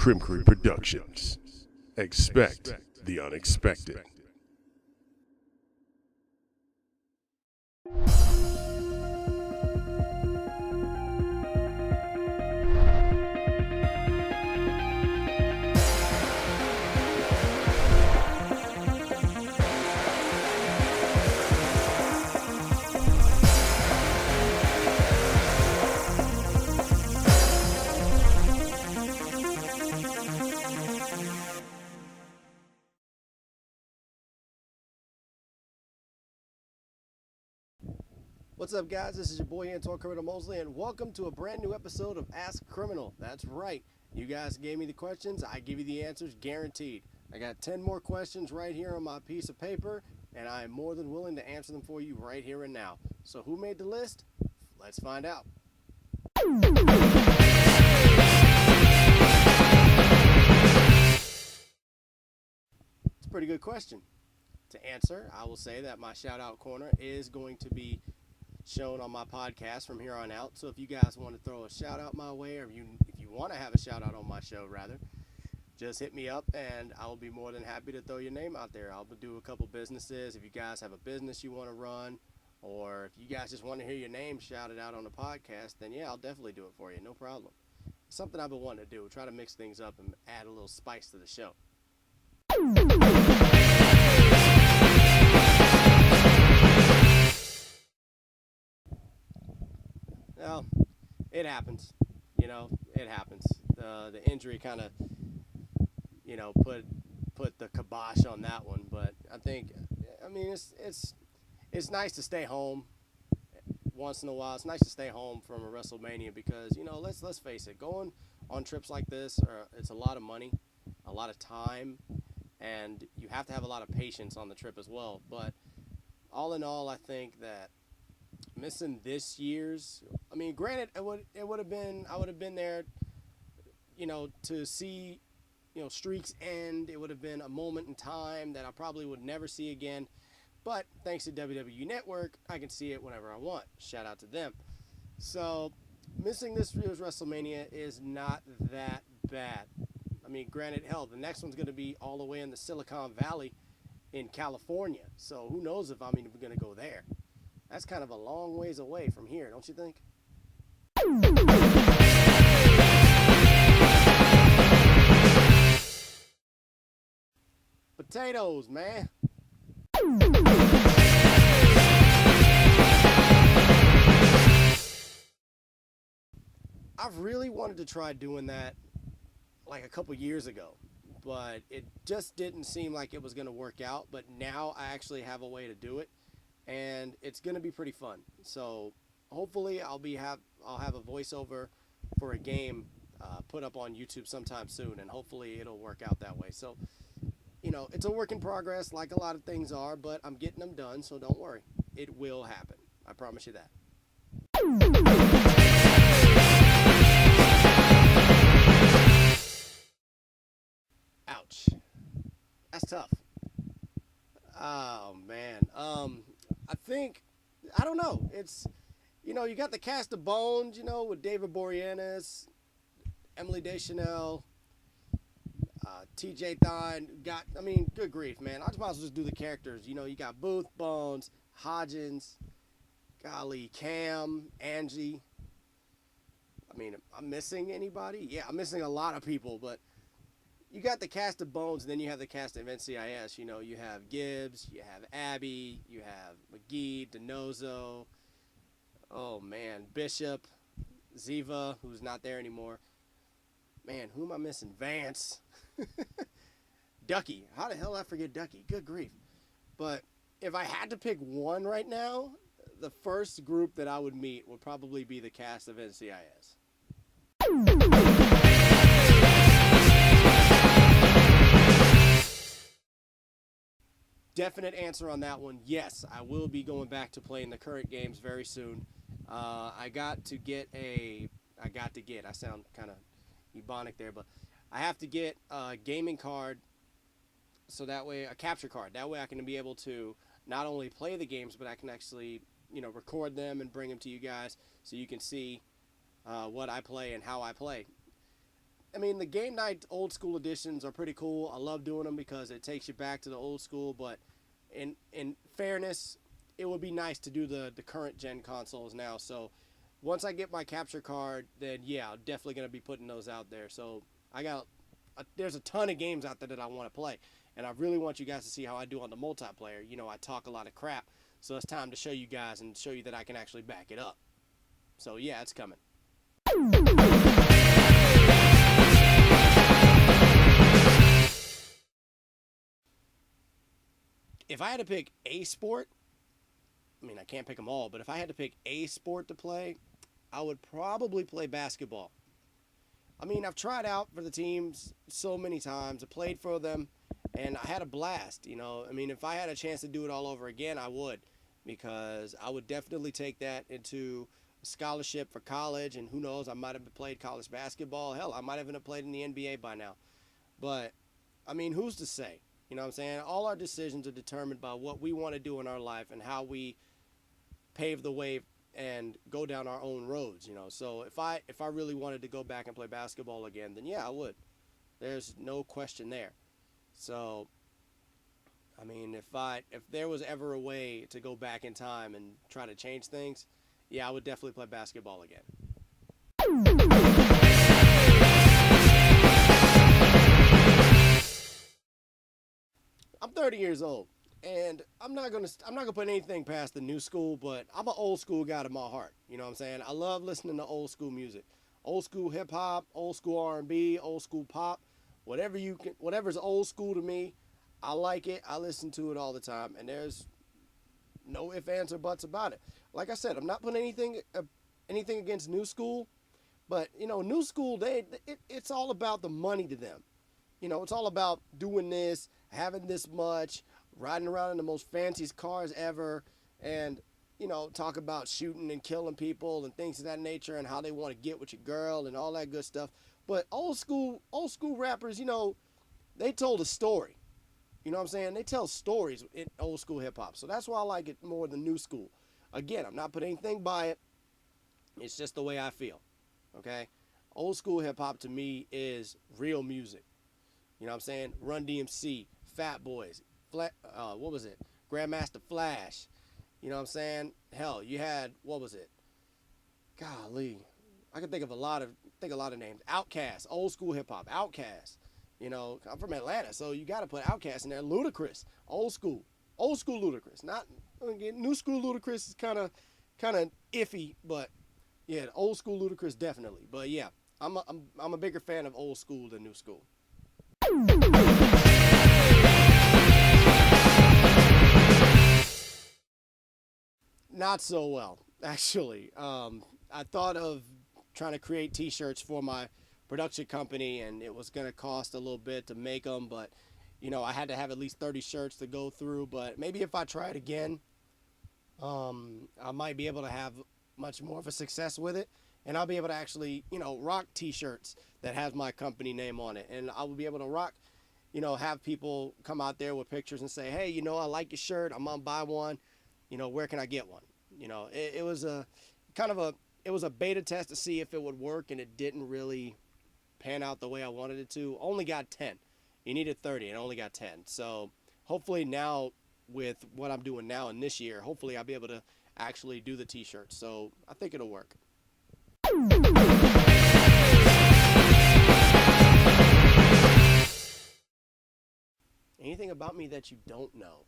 Kriminal Productions. Expect the unexpected. What's up, guys? This is your boy Antoine Criminal Mosley, and welcome to a brand new episode of Ask Criminal. That's right. You guys gave me the questions. I give you the answers, guaranteed. I got 10 more questions right here on my piece of paper, and I am more than willing to answer them for you right here and now. So who made the list? Let's find out. It's a pretty good question. To answer, I will say that my Shoutout Corner is going to be shown on my podcast from here on out. So if you guys want to throw a shout out my way, or if you want to have a shout out on my show, rather, just hit me up and I'll be more than happy to throw your name out there. I'll do a couple businesses. If you guys have a business you want to run, or if you guys just want to hear your name shouted out on the podcast, then yeah, I'll definitely do it for you. No problem. It's something I've been wanting to do. Try to mix things up and add a little spice to the show. Well, it happens. It happens. The injury kind of, put the kibosh on that one. But it's nice to stay home once in a while. It's nice to stay home from a WrestleMania because, let's face it, going on trips like this, it's a lot of money, a lot of time, and you have to have a lot of patience on the trip as well. But all in all, I think that missing this year's, granted, I would have been there, to see, streaks end. It would have been a moment in time that I probably would never see again. But thanks to WWE Network, I can see it whenever I want. Shout out to them. So missing this year's WrestleMania is not that bad. Granted, hell, the next one's going to be all the way in the Silicon Valley in California. So who knows if I'm even going to go there. That's kind of a long ways away from here, don't you think? Potatoes, man. I've really wanted to try doing that like a couple years ago, but it just didn't seem like it was going to work out. But now I actually have a way to do it, and it's going to be pretty fun. So hopefully I'll have a voiceover for a game put up on YouTube sometime soon, and hopefully it'll work out that way. So, it's a work in progress like a lot of things are, but I'm getting them done, so don't worry. It will happen. I promise you that. Ouch. That's tough. Oh, man. I don't know. It's, you got the cast of Bones, with David Boreanaz, Emily Deschanel, TJ Thine. Good grief, man. I just might as well just do the characters. You got Booth, Bones, Hodgins, golly, Cam, Angie. I'm missing anybody? Yeah, I'm missing a lot of people, but you got the cast of Bones, and then you have the cast of NCIS. You have Gibbs, you have Abby, you have McGee, DiNozzo. Oh, man. Bishop, Ziva, who's not there anymore. Man, who am I missing? Vance. Ducky. How the hell did I forget Ducky? Good grief. But if I had to pick one right now, the first group that I would meet would probably be the cast of NCIS. Definite answer on that one. Yes, I will be going back to playing the current games very soon. I sound kind of ebonic there, but I have to get a gaming card, so that way, a capture card. That way I can be able to not only play the games, but I can actually, record them and bring them to you guys so you can see what I play and how I play. I mean, the game night old school editions are pretty cool. I love doing them because it takes you back to the old school. But in fairness, it would be nice to do the current gen consoles now. So once I get my capture card, then yeah, I'm definitely gonna be putting those out there. So there's a ton of games out there that I want to play, and I really want you guys to see how I do on the multiplayer. You know, I talk a lot of crap, so it's time to show you guys and show you that I can actually back it up. So yeah, it's coming. If I had to pick a sport, I mean, I can't pick them all, but if I had to pick a sport to play, I would probably play basketball. I mean, I've tried out for the teams so many times. I played for them, and I had a blast. You know, I mean, if I had a chance to do it all over again, I would, because I would definitely take that into a scholarship for college, and who knows, I might have played college basketball. Hell, I might even have played in the NBA by now. But, I mean, who's to say? You know what I'm saying? All our decisions are determined by what we want to do in our life and how we pave the way and go down our own roads, you know. So if I really wanted to go back and play basketball again, then yeah, I would. There's no question there. So I mean, if there was ever a way to go back in time and try to change things, yeah, I would definitely play basketball again. I'm 30 years old, and I'm not gonna put anything past the new school, but I'm an old school guy to my heart. You know what I'm saying? I love listening to old school music, old school hip hop, old school R&B, old school pop, whatever's old school to me, I like it. I listen to it all the time, and there's no ifs, ands, or buts about it. Like I said, I'm not putting anything against new school, but you know, new school it's all about the money to them. You know, it's all about doing this, having this much, riding around in the most fanciest cars ever, and, you know, talk about shooting and killing people and things of that nature and how they want to get with your girl and all that good stuff. But old school rappers, you know, they told a story. You know what I'm saying? They tell stories in old school hip hop. So that's why I like it more than new school. Again, I'm not putting anything by it. It's just the way I feel. Okay? Old school hip hop to me is real music. You know what I'm saying? Run DMC, Fat Boys, what was it? Grandmaster Flash. You know what I'm saying? Hell, you had, what was it? Golly. I can think of a lot of names. Outkast, old school hip hop. Outkast. You know, I'm from Atlanta, so you got to put Outkast in there. Ludacris, old school Ludacris. Not new school Ludacris is kind of iffy, but yeah, old school Ludacris definitely. But yeah, I'm a bigger fan of old school than new school. Not so well, actually. I thought of trying to create T-shirts for my production company, and it was going to cost a little bit to make them, but, you know, I had to have at least 30 shirts to go through. But maybe if I try it again, I might be able to have much more of a success with it, and I'll be able to actually, you know, rock T-shirts that has my company name on it, and I will be able to rock, you know, have people come out there with pictures and say, hey, you know, I like your shirt, I'm gonna buy one, you know, where can I get one? You know, it was a beta test to see if it would work, and it didn't really pan out the way I wanted it to. Only got 10. You needed 30 and only got 10. So hopefully now, with what I'm doing now in this year, hopefully I'll be able to actually do the T-shirts. So I think it'll work. Anything about me that you don't know?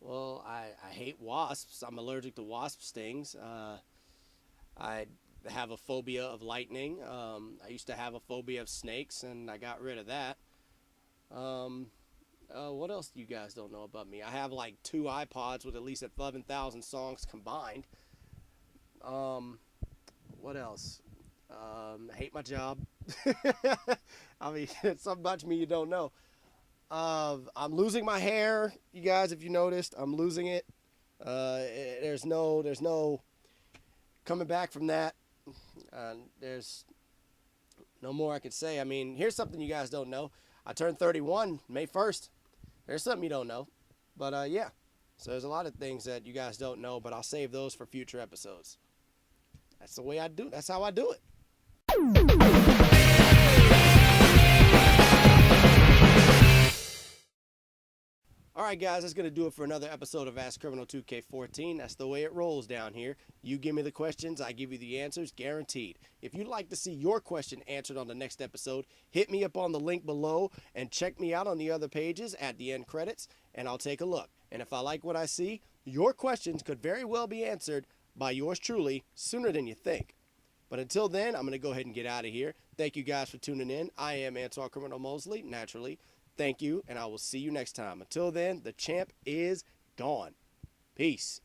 Well, I hate wasps. I'm allergic to wasp stings. I have a phobia of lightning. I used to have a phobia of snakes, and I got rid of that. What else do you guys don't know about me? I have like 2 iPods with at least 11,000 songs combined. What else? I hate my job. I mean, it's something about me you don't know. I'm losing my hair, you guys. If you noticed, I'm losing it. There's no coming back from that. There's no more I can say. I mean, here's something you guys don't know. I turned 31 May 1st. There's something you don't know. But yeah. So there's a lot of things that you guys don't know, but I'll save those for future episodes. That's the way I do. That's how I do it. All right, guys, that's going to do it for another episode of Ask Criminal 2K14. That's the way it rolls down here. You give me the questions, I give you the answers, guaranteed. If you'd like to see your question answered on the next episode, hit me up on the link below and check me out on the other pages at the end credits, and I'll take a look. And if I like what I see, your questions could very well be answered by yours truly sooner than you think. But until then, I'm going to go ahead and get out of here. Thank you guys for tuning in. I am Antoine Criminal Mosley, naturally. Thank you, and I will see you next time. Until then, the champ is gone. Peace.